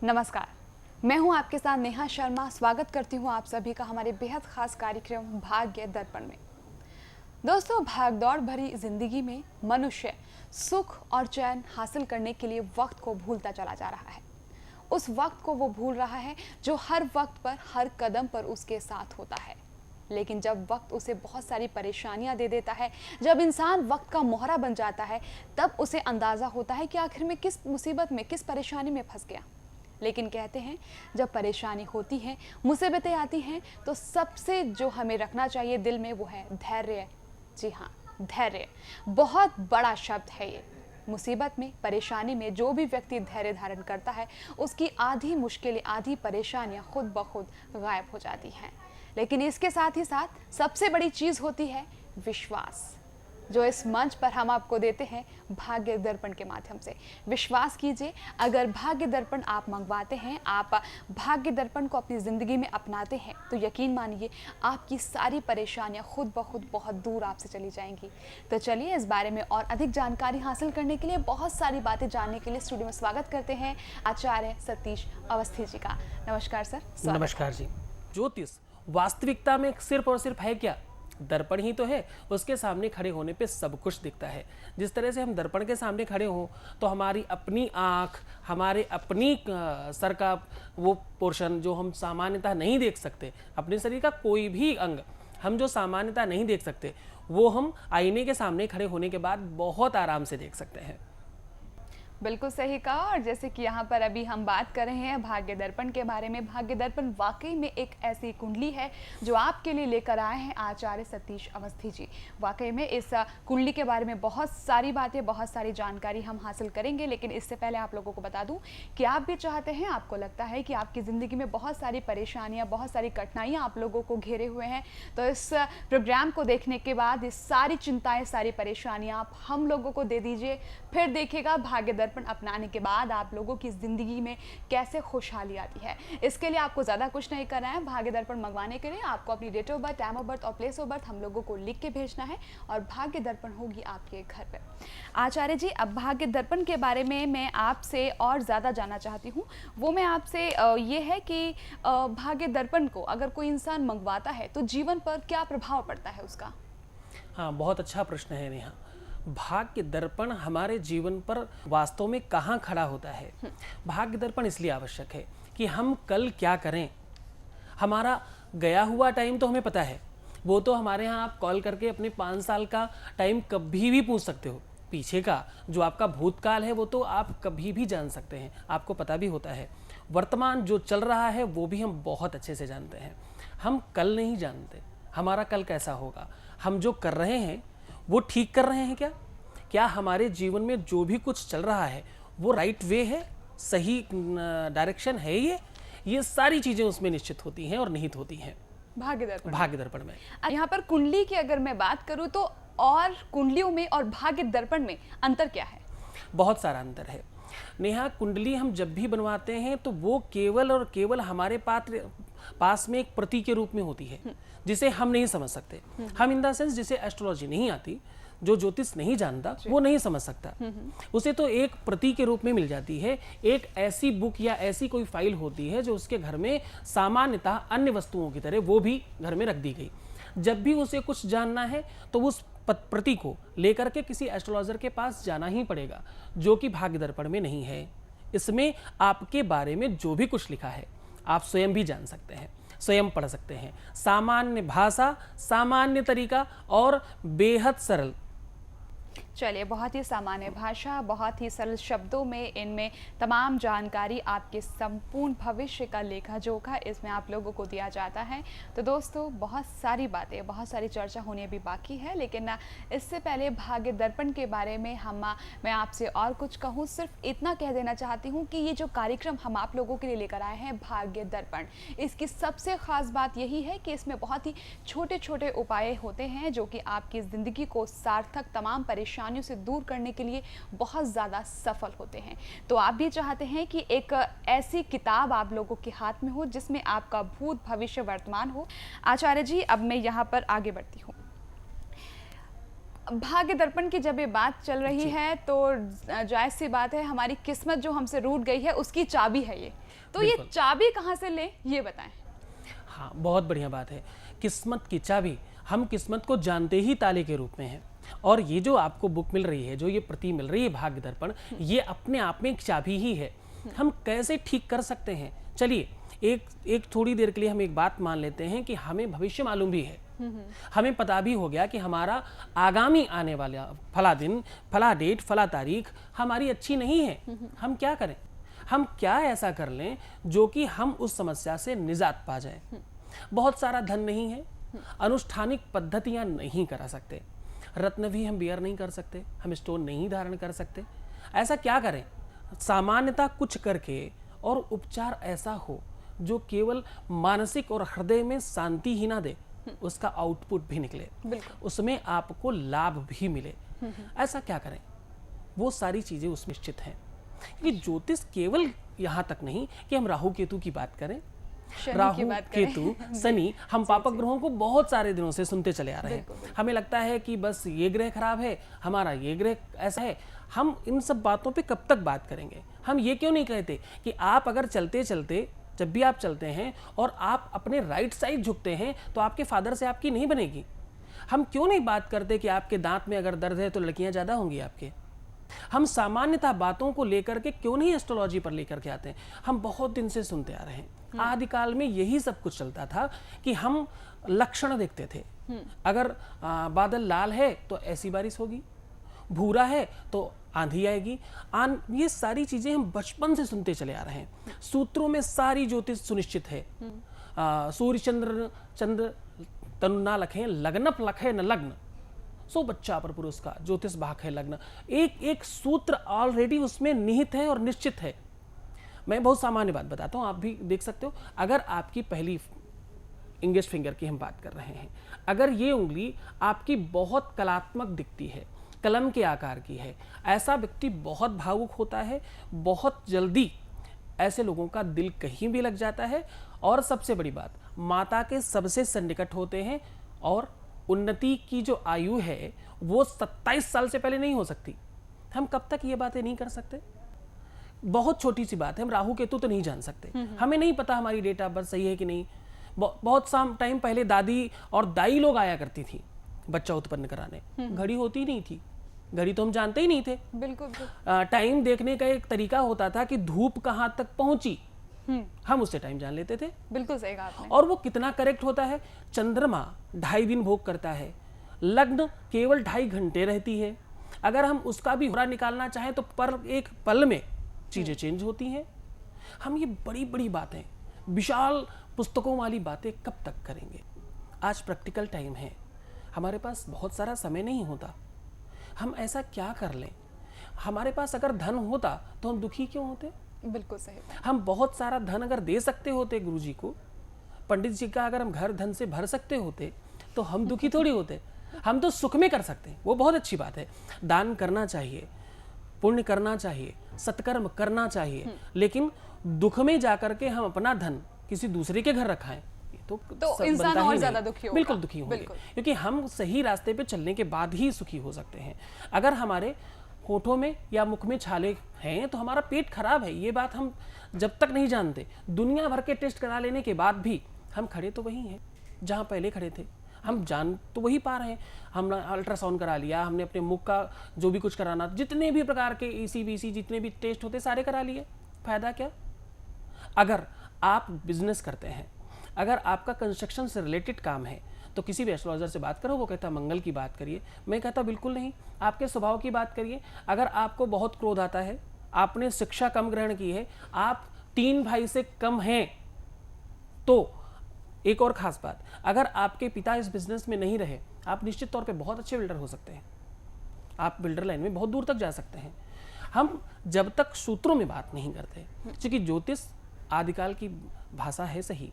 नमस्कार, मैं हूं आपके साथ नेहा शर्मा। स्वागत करती हूं आप सभी का हमारे बेहद खास कार्यक्रम भाग्य दर्पण में। दोस्तों, भागदौड़ भरी जिंदगी में मनुष्य सुख और चैन हासिल करने के लिए वक्त को भूलता चला जा रहा है। उस वक्त को वो भूल रहा है जो हर वक्त पर, हर कदम पर उसके साथ होता है। लेकिन जब वक्त उसे बहुत सारी परेशानियां दे देता है, जब इंसान वक्त का मोहरा बन जाता है, तब उसे अंदाजा होता है कि आखिर में किस मुसीबत में, किस परेशानी में फंस गया। लेकिन कहते हैं, जब परेशानी होती है, मुसीबतें आती हैं, तो सबसे जो हमें रखना चाहिए दिल में वो है धैर्य। जी हाँ, धैर्य बहुत बड़ा शब्द है ये। मुसीबत में, परेशानी में जो भी व्यक्ति धैर्य धारण करता है, उसकी आधी मुश्किलें, आधी परेशानियां खुद ब खुद गायब हो जाती हैं। लेकिन इसके साथ ही साथ सबसे बड़ी चीज़ होती है विश्वास, जो इस मंच पर हम आपको देते हैं भाग्य दर्पण के माध्यम से। विश्वास कीजिए, अगर भाग्य दर्पण आप मंगवाते हैं, आप भाग्य दर्पण को अपनी ज़िंदगी में अपनाते हैं, तो यकीन मानिए आपकी सारी परेशानियां खुद ब खुद बहुत दूर आपसे चली जाएंगी। तो चलिए, इस बारे में और अधिक जानकारी हासिल करने के लिए, बहुत सारी बातें जानने के लिए स्टूडियो में स्वागत करते हैं आचार्य सतीश अवस्थी जी का। नमस्कार सर। नमस्कार जी। ज्योतिष वास्तविकता में सिर्फ और सिर्फ है क्या? दर्पण ही तो है। उसके सामने खड़े होने पे सब कुछ दिखता है। जिस तरह से हम दर्पण के सामने खड़े हों तो हमारी अपनी आँख, हमारे अपनी सर का वो पोर्शन जो हम सामान्यतः नहीं देख सकते, अपने शरीर का कोई भी अंग हम जो सामान्यतः नहीं देख सकते, वो हम आईने के सामने खड़े होने के बाद बहुत आराम से देख सकते हैं। बिल्कुल सही कहा। और जैसे कि यहाँ पर अभी हम बात कर रहे हैं भाग्य दर्पण के बारे में, भाग्य दर्पण वाकई में एक ऐसी कुंडली है जो आपके लिए लेकर आए हैं आचार्य सतीश अवस्थी जी। वाकई में इस कुंडली के बारे में बहुत सारी बातें, बहुत सारी जानकारी हम हासिल करेंगे। लेकिन इससे पहले आप लोगों को बता दूं कि आप भी चाहते हैं, आपको लगता है कि आपकी ज़िंदगी में बहुत सारी परेशानियाँ, बहुत सारी कठिनाइयाँ आप लोगों को घेरे हुए हैं, तो इस प्रोग्राम को देखने के बाद इस सारी चिंताएँ, सारी परेशानियाँ आप हम लोगों को दे दीजिए। फिर देखिएगा भाग्य दर्पण अपनाने के बाद आप लोगों की जिंदगी में कैसे खुशहाली आती है। इसके लिए आपको ज़्यादा कुछ नहीं करना है। भाग्य दर्पण मंगवाने के लिए आपको अपनी date of birth, time of birth और प्लेस ऑफ बर्थ हम लोगों को लिख के भेजना है और भाग्य दर्पण होगी आपके घर पर। आचार्य जी, अब भाग्य दर्पण के बारे में मैं आपसे और ज़्यादा जानना चाहती हूँ। वो मैं आपसे ये है कि भाग्य दर्पण को अगर कोई इंसान मंगवाता है तो जीवन पर क्या प्रभाव पड़ता है उसका? हाँ, बहुत अच्छा प्रश्न है नेहा। भाग्य दर्पण हमारे जीवन पर वास्तव में कहाँ खड़ा होता है? भाग्य दर्पण इसलिए आवश्यक है कि हम कल क्या करें। हमारा गया हुआ टाइम तो हमें पता है, वो तो हमारे यहाँ आप कॉल करके अपने 5 साल का टाइम कभी भी पूछ सकते हो। पीछे का जो आपका भूतकाल है वो तो आप कभी भी जान सकते हैं, आपको पता भी होता है। वर्तमान जो चल रहा है वो भी हम बहुत अच्छे से जानते हैं। हम कल नहीं जानते हमारा कल कैसा होगा। हम जो कर रहे हैं वो ठीक कर रहे हैं क्या? क्या हमारे जीवन में जो भी कुछ चल रहा है वो राइट वे है, सही डायरेक्शन है? ये सारी चीज़ें उसमें निश्चित होती हैं और निहित होती हैं भाग्य दर्पण में। यहाँ पर कुंडली की अगर मैं बात करूँ तो और कुंडलियों में और भाग्य दर्पण में अंतर क्या है? बहुत सारा अंतर है नेहा। कुंडली हम जब भी बनवाते हैं तो वो केवल और केवल हमारे पास में एक प्रतीक के रूप में होती है जिसे हम नहीं समझ सकते। हम इन द सेंस, जिसे एस्ट्रोलॉजी नहीं आती, जो ज्योतिष नहीं जानता, वो नहीं समझ सकता। उसे तो एक प्रतीक के रूप में मिल जाती है। एक ऐसी बुक या ऐसी कोई फाइल होती है जो उसके घर में सामान्यतः अन्य वस्तुओं की तरह वो भी घर में रख दी गई। जब भी उसे कुछ जानना है तो उस प्रतीक को लेकर के किसी एस्ट्रोलॉजर के पास जाना ही पड़ेगा, जो कि भाग्य दर्पण में नहीं है। इसमें आपके बारे में जो भी कुछ लिखा है आप स्वयं भी जान सकते हैं, स्वयं पढ़ सकते हैं। सामान्य भाषा, सामान्य तरीका और बेहद सरल। चलिए, बहुत ही सामान्य भाषा, बहुत ही सरल शब्दों में इनमें तमाम जानकारी, आपके संपूर्ण भविष्य का लेखा जोखा इसमें आप लोगों को दिया जाता है। तो दोस्तों, बहुत सारी बातें, बहुत सारी चर्चा होनी अभी बाकी है। लेकिन इससे पहले भाग्य दर्पण के बारे में मैं आपसे और कुछ कहूँ, सिर्फ इतना कह देना चाहती हूँ कि ये जो कार्यक्रम हम आप लोगों के लिए लेकर आए हैं भाग्य दर्पण, इसकी सबसे ख़ास बात यही है कि इसमें बहुत ही छोटे छोटे उपाय होते हैं जो कि आपकी ज़िंदगी को सार्थक, तमाम परेशानियों से दूर करने के लिए बहुत ज़्यादा सफल होते हैं। तो आप भी चाहते हैं कि एक ऐसी किताब आप लोगों के हाथ में हो जिसमें आपका भूत, भविष्य, वर्तमान हो। आचार्य जी, अब मैं यहाँ पर आगे बढ़ती हूँ। भाग्य दर्पण की जब ये बात चल रही है तो जायज़ सी बात है, हमारी किस्मत जो हमसे रूठ गई है उसकी चाबी है ये। तो ये बिल्कुल। चाबी कहाँ से लें, ये बताएं। हाँ, बहुत बढ़िया बात है। किस्मत की चाबी, हम किस्मत को जानते ही ताले के रूप में हैं। और ये जो आपको बुक मिल रही है, जो ये प्रति मिल रही है भाग्य दर्पण, ये अपने आप में एक चाबी ही है। हम कैसे ठीक कर सकते हैं? चलिए एक थोड़ी देर के लिए हम एक बात मान लेते हैं कि हमें भविष्य मालूम भी है। हमें पता भी हो गया कि हमारा आगामी आने वाला फला दिन, फला डेट, फला तारीख हमारी अच्छी नहीं है। हम क्या करें? हम क्या ऐसा कर लें जो कि हम उस समस्या से निजात पा जाए? बहुत सारा धन नहीं है, अनुष्ठानिक पद्धतियां नहीं करा सकते, रत्न भी हम बियर नहीं कर सकते, हम स्टोन नहीं धारण कर सकते। ऐसा क्या करें? सामान्यता कुछ करके और उपचार ऐसा हो जो केवल मानसिक और हृदय में शांति ही ना दे, उसका आउटपुट भी निकले, उसमें आपको लाभ भी मिले। ऐसा क्या करें? वो सारी चीजें उसमें निश्चित हैं। क्योंकि ज्योतिष केवल यहाँ तक नहीं कि हम राहु केतु की बात करें, राहु केतु शनि, हम पापक ग्रहों को बहुत सारे दिनों से सुनते चले आ रहे हैं। हमें लगता है कि बस ये ग्रह खराब है, हमारा ये ग्रह ऐसा है। हम इन सब बातों पे कब तक बात करेंगे? हम ये क्यों नहीं कहते कि आप अगर चलते चलते, जब भी आप चलते हैं और आप अपने राइट साइड झुकते हैं तो आपके फादर से आपकी नहीं बनेगी। हम क्यों नहीं बात करते कि आपके दांत में अगर दर्द है तो लड़कियां ज्यादा होंगी आपके? हम सामान्यतः बातों को लेकर के क्यों नहीं एस्ट्रोलॉजी पर लेकर के आते हैं? हम बहुत दिन से सुनते आ रहे हैं। आदिकाल में यही सब कुछ चलता था कि हम लक्षण देखते थे। अगर बादल लाल है तो ऐसी बारिश होगी, भूरा है तो आंधी आएगी। ये सारी चीजें हम बचपन से सुनते चले आ रहे हैं। सूत्रों में सारी ज्योतिष सुनिश्चित है। सूर्य चंद्र तनु ना लखे, लग्न लखे न लग्न, सो बच्चा पर पुरुष का, ज्योतिष भाग है लग्न। एक एक सूत्र ऑलरेडी उसमें निहित है और निश्चित है। मैं बहुत सामान्य बात बताता हूँ, आप भी देख सकते हो। अगर आपकी पहली इंडेक्स फिंगर की हम बात कर रहे हैं, अगर ये उंगली आपकी बहुत कलात्मक दिखती है, कलम के आकार की है, ऐसा व्यक्ति बहुत भावुक होता है, बहुत जल्दी ऐसे लोगों का दिल कहीं भी लग जाता है। और सबसे बड़ी बात, माता के सबसे सन्निकट होते हैं। और उन्नति की जो आयु है वो 27 साल से पहले नहीं हो सकती। हम कब तक ये बातें नहीं कर सकते? बहुत छोटी सी बात है, हम राहु केतु तो नहीं जान सकते। हमें नहीं पता हमारी डेट ऑफ बर्थ सही है कि नहीं। बहुत साम टाइम पहले दादी और दाई लोग आया करती थी बच्चा उत्पन्न कराने। घड़ी होती नहीं थी, घड़ी तो हम जानते ही नहीं थे। बिल्कुल। टाइम देखने का एक तरीका होता था कि धूप कहाँ तक पहुंची, हम उससे टाइम जान लेते थे। बिल्कुल सही कहा आपने। और वो कितना करेक्ट होता है। चंद्रमा 2.5 दिन भोग करता है, लग्न केवल 2.5 घंटे रहती है। अगर हम उसका भी होरा निकालना चाहें तो पर एक पल में चीजें चेंज होती हैं। हम ये बड़ी बड़ी बातें, विशाल पुस्तकों वाली बातें कब तक करेंगे? आज प्रैक्टिकल टाइम है, हमारे पास बहुत सारा समय नहीं होता। हम ऐसा क्या कर लें? हमारे पास अगर धन होता तो हम दुखी क्यों होते? बिल्कुल सही। हम बहुत सारा धन अगर दे सकते होते गुरुजी को, पंडित जी का अगर हम घर धन से भर सकते होते तो हम दुखी थोड़ी होते। हम तो सुख में कर सकते हैं, वो बहुत अच्छी बात है। दान करना चाहिए, पुण्य करना चाहिए, सत्कर्म करना चाहिए, लेकिन दुख में जाकर के हम अपना धन किसी दूसरे के घर रखाएं तो इंसान और ज्यादा दुखी होगा। बिल्कुल दुखी होंगे, क्योंकि हम सही रास्ते पे चलने के बाद ही सुखी हो सकते हैं। अगर हमारे होठों में या मुख में छाले हैं तो हमारा पेट खराब है, ये बात हम जब तक नहीं जानते, दुनिया भर के टेस्ट करा लेने के बाद भी हम खड़े तो वही हैं जहाँ पहले खड़े थे। हम जान तो वही पा रहे हैं। हमने अल्ट्रासाउंड करा लिया, हमने अपने मुख का जो भी कुछ कराना, जितने भी प्रकार के ECBC जितने भी टेस्ट होते सारे करा लिए। फायदा क्या? अगर आप बिजनेस करते हैं, अगर आपका कंस्ट्रक्शन से रिलेटेड काम है तो किसी भी एस्ट्रोलॉजर से बात करो, वो कहता है मंगल की बात करिए। मैं कहता बिल्कुल नहीं, आपके स्वभाव की बात करिए। अगर आपको बहुत क्रोध आता है, आपने शिक्षा कम ग्रहण की है, आप 3 भाई से कम हैं, तो एक और खास बात, अगर आपके पिता इस बिजनेस में नहीं रहे, आप निश्चित तौर पे बहुत अच्छे बिल्डर हो सकते हैं। आप बिल्डर लाइन में बहुत दूर तक जा सकते हैं। हम जब तक सूत्रों में बात नहीं करते, क्योंकि ज्योतिष आदिकाल की भाषा है सही,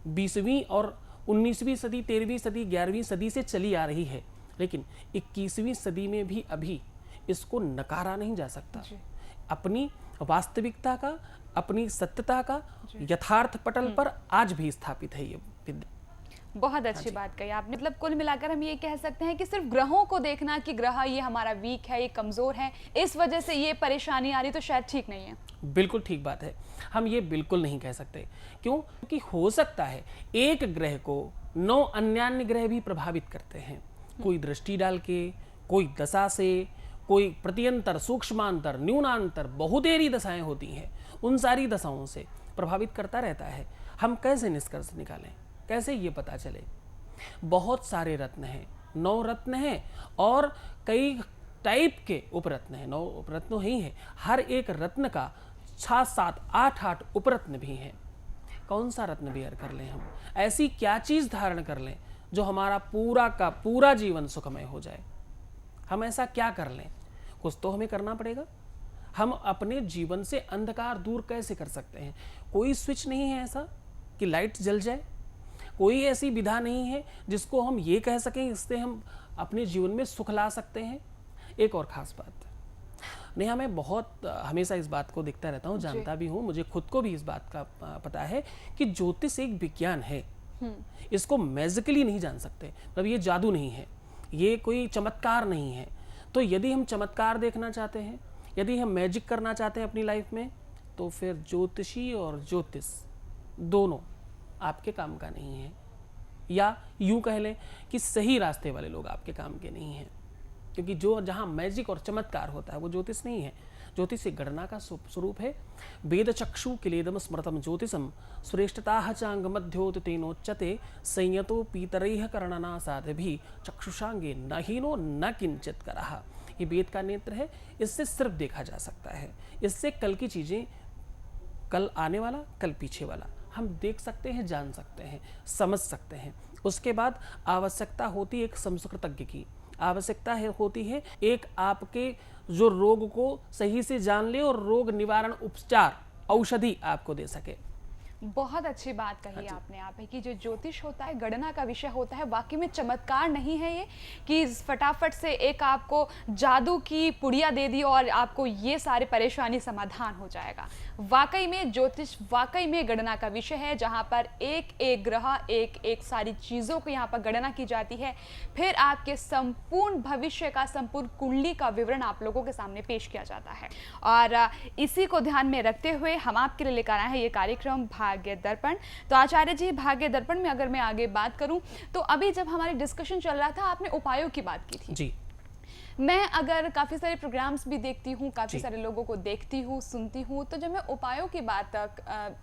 20वीं और 19वीं सदी, 13वीं सदी, 11वीं सदी से चली आ रही है, लेकिन 21वीं सदी में भी अभी इसको नकारा नहीं जा सकता। अपनी वास्तविकता का, अपनी सत्यता का यथार्थ पटल पर आज भी स्थापित है ये विद्या। बहुत अच्छी बात कही आपने। मतलब कुल मिलाकर हम ये कह सकते हैं कि सिर्फ ग्रहों को देखना कि ग्रह ये हमारा वीक है, ये कमजोर है, इस वजह से ये परेशानी आ रही, तो शायद ठीक नहीं है। बिल्कुल ठीक बात है, हम ये बिल्कुल नहीं कह सकते। क्यों? क्योंकि हो सकता है एक ग्रह को 9 अन्य ग्रह भी प्रभावित करते हैं, कोई दृष्टि डाल के, कोई दशा से, कोई प्रत्यंतर, सूक्ष्मांतर, न्यूनांतर, बहुतेरी दशाएं होती हैं, उन सारी दशाओं से प्रभावित करता रहता है। हम कैसे निष्कर्ष निकालें, कैसे ये पता चले? बहुत सारे रत्न हैं, 9 रत्न हैं और कई टाइप के उपरत्न हैं। 9 उपरत्न ही हैं, हर एक रत्न का 6, 7, 8 उपरत्न भी हैं। कौन सा रत्न बेयर कर लें हम? ऐसी क्या चीज धारण कर लें जो हमारा पूरा का पूरा जीवन सुखमय हो जाए? हम ऐसा क्या कर लें? कुछ तो हमें करना पड़ेगा। हम अपने जीवन से अंधकार दूर कैसे कर सकते हैं? कोई स्विच नहीं है ऐसा कि लाइट जल जाए, कोई ऐसी विधा नहीं है जिसको हम ये कह सकें इससे हम अपने जीवन में सुख ला सकते हैं। एक और खास बात, नेहा, मैं बहुत हमेशा इस बात को देखता रहता हूँ, जानता भी हूँ, मुझे खुद को भी इस बात का पता है कि ज्योतिष एक विज्ञान है। इसको मैजिकली नहीं जान सकते, मतलब ये जादू नहीं है, ये कोई चमत्कार नहीं है। तो यदि हम चमत्कार देखना चाहते हैं, यदि हम मैजिक करना चाहते हैं अपनी लाइफ में, तो फिर ज्योतिषी और ज्योतिष दोनों आपके काम का नहीं है, या यूं कह लें कि सही रास्ते वाले लोग आपके काम के नहीं हैं। क्योंकि जो जहाँ मैजिक और चमत्कार होता है वो ज्योतिष नहीं है। ज्योतिष एक गणना का स्वरूप है। वेद चक्षु किलेदम स्मृतम ज्योतिषम श्रेष्ठता चांग मध्योत तेनोच्यते संयतो पीतरैः कर्णना साधभि चक्षुषांगे न हीनो न किंचित करः। ये वेद का नेत्र है, इससे सिर्फ देखा जा सकता है। इससे कल की चीजें, कल आने वाला, कल पीछे वाला हम देख सकते हैं, जान सकते हैं, समझ सकते हैं। उसके बाद आवश्यकता होती है एक संस्कृतज्ञ की, आवश्यकता होती है एक आपके जो रोग को सही से जान ले और रोग निवारण उपचार औषधि आपको दे सके। बहुत अच्छी बात कही आपने यहाँ पे कि जो ज्योतिष होता है गणना का विषय होता है, वाकई में चमत्कार नहीं है ये कि फटाफट से एक आपको जादू की पुड़िया दे दी और आपको ये सारे परेशानी समाधान हो जाएगा। वाकई में ज्योतिष वाकई में गणना का विषय है, जहाँ पर एक एक ग्रह, एक एक सारी चीज़ों को यहाँ पर गणना की जाती है। फिर आपके संपूर्ण भविष्य का, संपूर्ण कुंडली का विवरण आप लोगों के सामने पेश किया जाता है। और इसी को ध्यान में रखते हुए हम आपके लिए लेकर आए हैं ये कार्यक्रम भाग्य दर्पण। तो आचार्य जी, भाग्य दर्पण में अगर मैं आगे बात करूं तो अभी जब हमारी डिस्कशन चल रहा था आपने उपायों की बात की थी जी। मैं अगर काफ़ी सारे प्रोग्राम्स भी देखती हूँ, काफ़ी सारे लोगों को देखती हूँ, सुनती हूँ, तो जब मैं उपायों की बात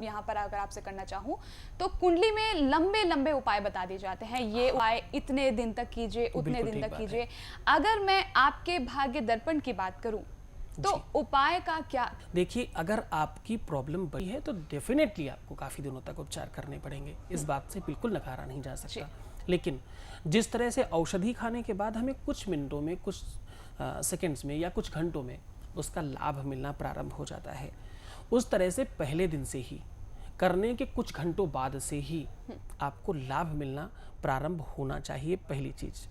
यहाँ पर अगर आपसे करना चाहूँ तो कुंडली में लंबे लंबे उपाय बता दिए जाते हैं। ये उपाय इतने दिन तक कीजिए, उतने दिन तक कीजिए। अगर मैं आपके भाग्य दर्पण की बात करूँ तो उपाय का क्या? देखिए, अगर आपकी प्रॉब्लम बड़ी है तो डेफिनेटली आपको काफ़ी दिनों तक उपचार करने पड़ेंगे, इस बात से बिल्कुल नकारा नहीं जा सकता। लेकिन जिस तरह से औषधि खाने के बाद हमें कुछ मिनटों में, कुछ सेकंड्स में या कुछ घंटों में उसका लाभ मिलना प्रारंभ हो जाता है, उस तरह से पहले दिन से ही, करने के कुछ घंटों बाद से ही आपको लाभ मिलना प्रारंभ होना चाहिए। पहली चीज,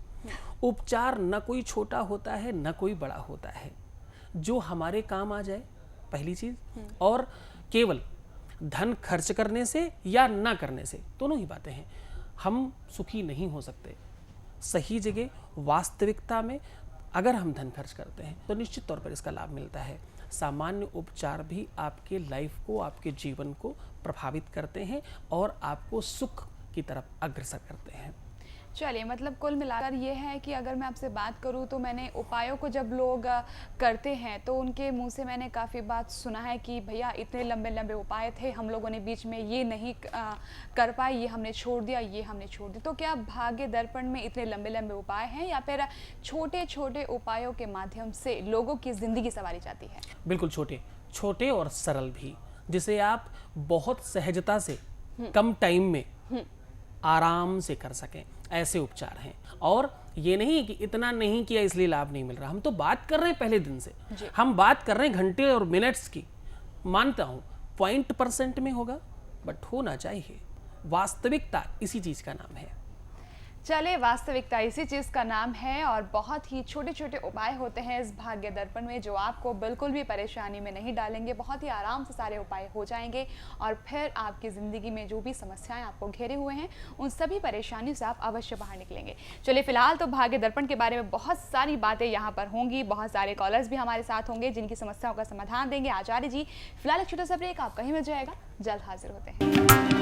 उपचार न कोई छोटा होता है न कोई बड़ा होता है, जो हमारे काम आ जाए, पहली चीज। और केवल धन खर्च करने से या ना करने से, दोनों ही बातें हैं, हम सुखी नहीं हो सकते। सही जगह, वास्तविकता में अगर हम धन खर्च करते हैं तो निश्चित तौर पर इसका लाभ मिलता है। सामान्य उपचार भी आपके लाइफ को, आपके जीवन को प्रभावित करते हैं और आपको सुख की तरफ अग्रसर करते हैं। चलिए, मतलब कुल मिलाकर ये है कि अगर मैं आपसे बात करूँ तो मैंने उपायों को जब लोग करते हैं तो उनके मुंह से मैंने काफ़ी बात सुना है कि भैया इतने लंबे लंबे उपाय थे, हम लोगों ने बीच में ये नहीं कर पाए, ये हमने छोड़ दिया, ये हमने छोड़ दिया। तो क्या भाग्य दर्पण में इतने लंबे लंबे उपाय हैं या फिर छोटे छोटे उपायों के माध्यम से लोगों की ज़िंदगी संवारी जाती है? बिल्कुल छोटे छोटे और सरल भी, जिसे आप बहुत सहजता से कम टाइम में आराम से कर सकें, ऐसे उपचार हैं। और ये नहीं कि इतना नहीं किया इसलिए लाभ नहीं मिल रहा, हम तो बात कर रहे हैं पहले दिन से, हम बात कर रहे हैं घंटे और मिनट्स की। मानता हूं 0.% में होगा, बट होना चाहिए। वास्तविकता इसी चीज का नाम है। चले, वास्तविकता इसी चीज़ का नाम है और बहुत ही छोटे छोटे उपाय होते हैं इस भाग्य दर्पण में जो आपको बिल्कुल भी परेशानी में नहीं डालेंगे। बहुत ही आराम से सारे उपाय हो जाएंगे और फिर आपकी ज़िंदगी में जो भी समस्याएं आपको घेरे हुए हैं उन सभी परेशानियों से आप अवश्य बाहर निकलेंगे। चलिए, फिलहाल तो भाग्य दर्पण के बारे में बहुत सारी बातें यहाँ पर होंगी, बहुत सारे कॉलर्स भी हमारे साथ होंगे जिनकी समस्याओं का समाधान देंगे आचार्य जी। फिलहाल एक छोटा सा ब्रेक आप कहीं मिल जाएगा, जल्द हाजिर होते हैं।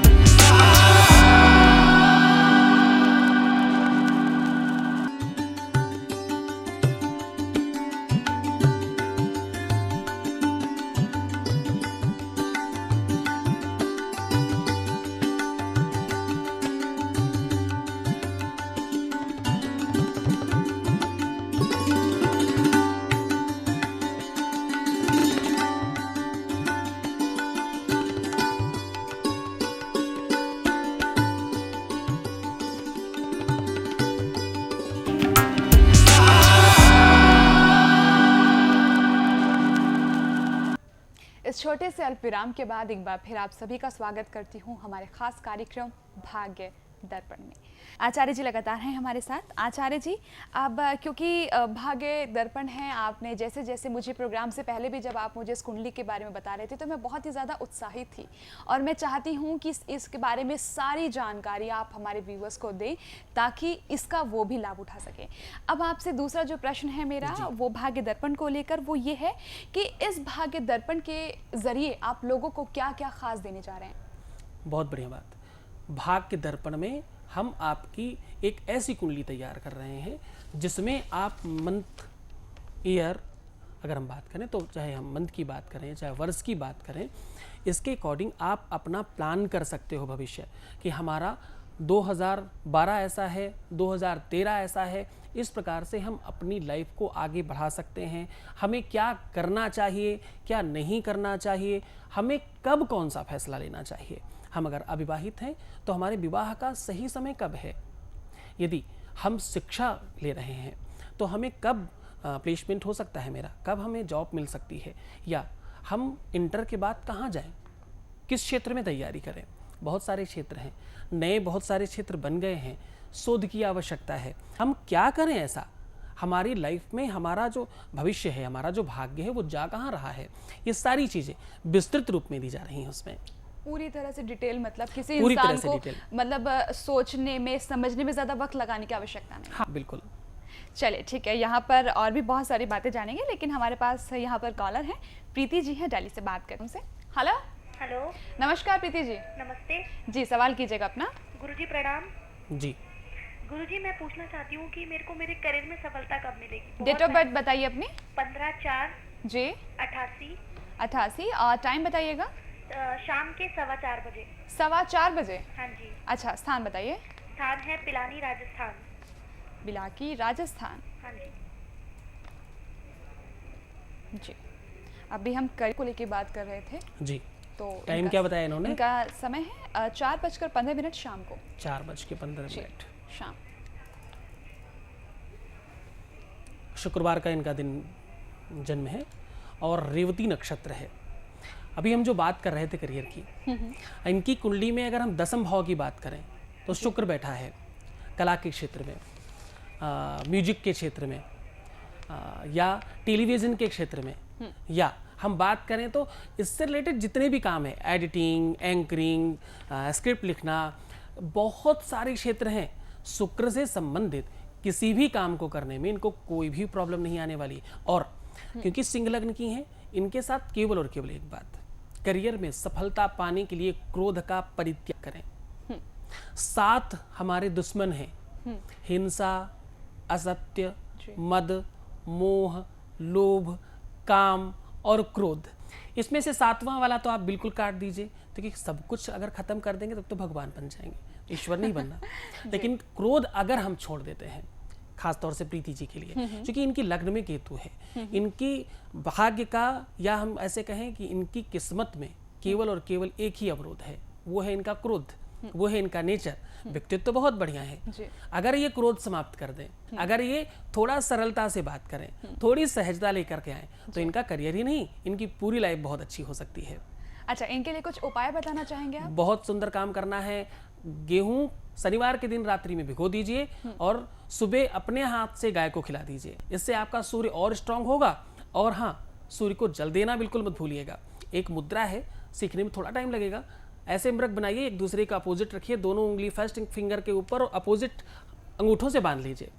इस छोटे से अल्प विराम के बाद एक बार फिर आप सभी का स्वागत करती हूँ हमारे खास कार्यक्रम भाग्य दर्पण में। आचार्य जी लगातार हैं हमारे साथ। आचार्य जी, अब क्योंकि भाग्य दर्पण है, आपने जैसे जैसे मुझे प्रोग्राम से पहले भी जब आप मुझे इस कुंडली के बारे में बता रहे थे तो मैं बहुत ही ज़्यादा उत्साहित थी और मैं चाहती हूँ कि इसके बारे में सारी जानकारी आप हमारे व्यूअर्स को दें ताकि इसका वो भी लाभ उठा सकें। अब आपसे दूसरा जो प्रश्न है मेरा वो भाग्य दर्पण को लेकर, वो ये है कि इस भाग्य दर्पण के ज़रिए आप लोगों को क्या क्या खास देने जा रहे हैं? बहुत बढ़िया बात। भाग्य दर्पण में हम आपकी एक ऐसी कुंडली तैयार कर रहे हैं जिसमें आप मंथ, ईयर अगर हम बात करें तो चाहे हम मंथ की बात करें चाहे वर्ष की बात करें, इसके अकॉर्डिंग आप अपना प्लान कर सकते हो भविष्य कि हमारा 2012 ऐसा है, 2013 ऐसा है। इस प्रकार से हम अपनी लाइफ को आगे बढ़ा सकते हैं। हमें क्या करना चाहिए, क्या नहीं करना चाहिए, हमें कब कौन सा फैसला लेना चाहिए। हम अगर अविवाहित हैं तो हमारे विवाह का सही समय कब है, यदि हम शिक्षा ले रहे हैं तो हमें कब प्लेसमेंट हो सकता है मेरा, कब हमें जॉब मिल सकती है, या हम इंटर के बाद कहाँ जाएं, किस क्षेत्र में तैयारी करें। बहुत सारे क्षेत्र हैं, नए बहुत सारे क्षेत्र बन गए हैं, शोध की आवश्यकता है। हम क्या करें ऐसा हमारी लाइफ में, हमारा जो भविष्य है, हमारा जो भाग्य है वो जा कहाँ रहा है, ये सारी चीज़ें विस्तृत रूप में दी जा रही हैं उसमें। पूरी तरह से डिटेल, मतलब किसी इंसान को मतलब सोचने में समझने में ज़्यादा वक्त लगाने की आवश्यकता नहीं। हाँ बिल्कुल। चलिए ठीक है, यहाँ पर और भी बहुत सारी बातें जानेंगे, लेकिन हमारे पास यहाँ पर कॉलर है, प्रीति जी हैं, दिल्ली से बात करें उनसे। हेलो हेलो, नमस्कार प्रीति जी। नमस्ते जी, सवाल कीजिएगा अपना। गुरुजी प्रणाम। जी गुरुजी, मैं पूछना चाहती हूँ कि मेरे को मेरे करियर में सफलता कब मिलेगी? डेट ऑफ बर्थ बताइए अपनी। 15/4 जी 88 और टाइम बताइएगा। शाम के 4:15 बजे। 4:15 बजे? हाँ जी। अच्छा, स्थान बताइए। स्थान है पिलानी, राजस्थान। बिलाकी, राजस्थान। हाँ जी। जी, अभी हम करियर को लेकर बात कर रहे थे जी। तो टाइम क्या बताया इन्होंने? इनका समय है 4:15 शाम को। 4:15 शाम। शुक्रवार का इनका दिन जन्म है और रेवती नक्षत्र है। अभी हम जो बात कर रहे थे करियर की, इनकी कुंडली में अगर हम 10वें भाव की बात करें तो शुक्र बैठा है कला के क्षेत्र में, म्यूजिक के क्षेत्र में, या टेलीविज़न के क्षेत्र में, या हम बात करें तो इससे रिलेटेड जितने भी काम है, एडिटिंग, एंकरिंग, स्क्रिप्ट लिखना, बहुत सारे क्षेत्र हैं। शुक्र से संबंधित किसी भी काम को करने में इनको कोई भी प्रॉब्लम नहीं आने वाली। और क्योंकि सिंह लग्न की हैं, इनके साथ केवल और केवल एक बात, करियर में सफलता पाने के लिए क्रोध का परित्याग करें। 7 हमारे दुश्मन हैं, हिंसा, असत्य, मद, मोह, लोभ, काम और क्रोध। इसमें से 7वां वाला तो आप बिल्कुल काट दीजिए, क्योंकि सब कुछ अगर खत्म कर देंगे तब तो भगवान बन जाएंगे, ईश्वर नहीं बनना। लेकिन क्रोध अगर हम छोड़ देते हैं, खास तौर से प्रीति जी के लिए, क्योंकि इनकी लग्न में केतु है, इनकी भाग्य का, या हम ऐसे कहें कि इनकी किस्मत में केवल और केवल एक ही अवरोध है, वो है इनका क्रोध, वो है इनका नेचर। व्यक्तित्व तो बहुत बढ़िया है, अगर ये क्रोध समाप्त कर दें, अगर ये थोड़ा सरलता से बात करें, थोड़ी सहजता लेकर के आए, तो इनका करियर ही नहीं, इनकी पूरी लाइफ बहुत अच्छी हो सकती है। अच्छा, इनके लिए कुछ उपाय बताना चाहेंगे आप? बहुत सुंदर काम करना है। गेहूं शनिवार के दिन रात्रि में भिगो दीजिए और सुबह अपने हाथ से गाय को खिला दीजिए। इससे आपका सूर्य और स्ट्रांग होगा। और हाँ, सूर्य को जल देना बिल्कुल मत भूलिएगा। एक मुद्रा है, सीखने में थोड़ा टाइम लगेगा। ऐसे मृग बनाइए, एक दूसरे का अपोजिट रखिए, दोनों उंगली फर्स्ट फिंगर के ऊपर और अपोजिट अंगूठों से बांध लीजिए।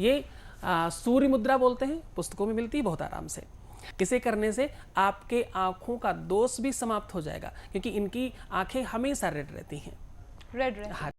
ये सूर्य मुद्रा बोलते हैं, पुस्तकों में मिलती है बहुत आराम से। इसे करने से आपके आंखों का दोष भी समाप्त हो जाएगा, क्योंकि इनकी आंखें हमेशा रेड रहती हैं। Red red. हाँ।